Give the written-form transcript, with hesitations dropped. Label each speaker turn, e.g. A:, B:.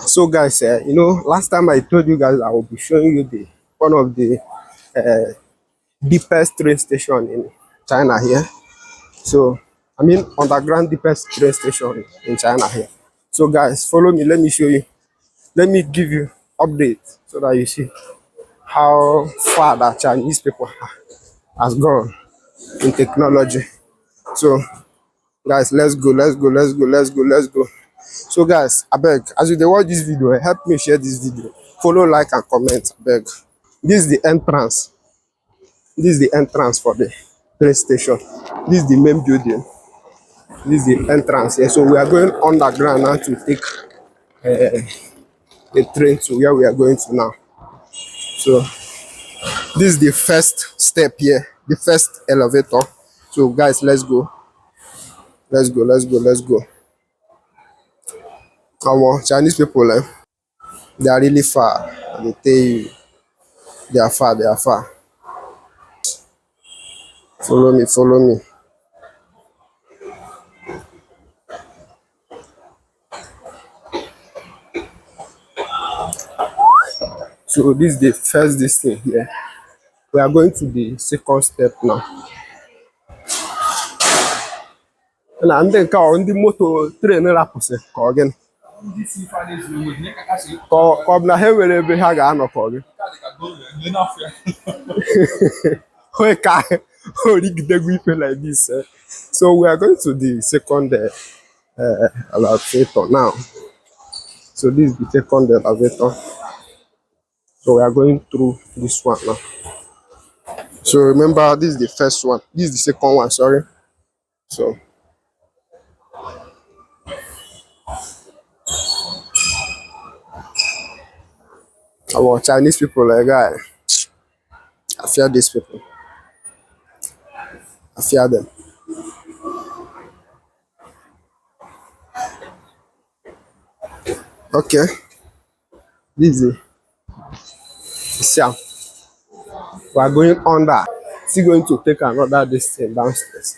A: So guys, last time I told you guys I will be showing you the one of the deepest train station in China here. So I mean underground deepest train station in China here. So guys, follow me. Let me show you. Let me give you update so that you see how far that Chinese people has gone in technology. So guys, let's go, let's go, let's go, let's go, let's go. So guys, I beg, as you dey watch this video, help me share this video. Follow, like, and comment. I beg. This is the entrance. This is the entrance for the train station. This is the main building. This is the entrance here. So we are going underground now to take the train to where we are going to now. So this is the first step here, the first elevator. So guys, let's go. Let's go, let's go, let's go. Our Chinese people, they are really far. They tell you they are far, they are far. Follow me, follow me. So this is the first this thing here. We are going to the second step now. Na ndị nke ọ ndị moto tren rapụsị ka ọ gịnị ka ọ bụ na ha nwere ebe ha ga-anọ ka ọ gị onye ka origidegwu ife like this. So we are going to the second elevator now. So this is the second elevator. So we are going through this one now. So remember, this is the first one. This is the second one, sorry. So our Chinese people, like guy, I fear these people. I fear them. Okay. This is we are going under. Still going to take another distance downstairs.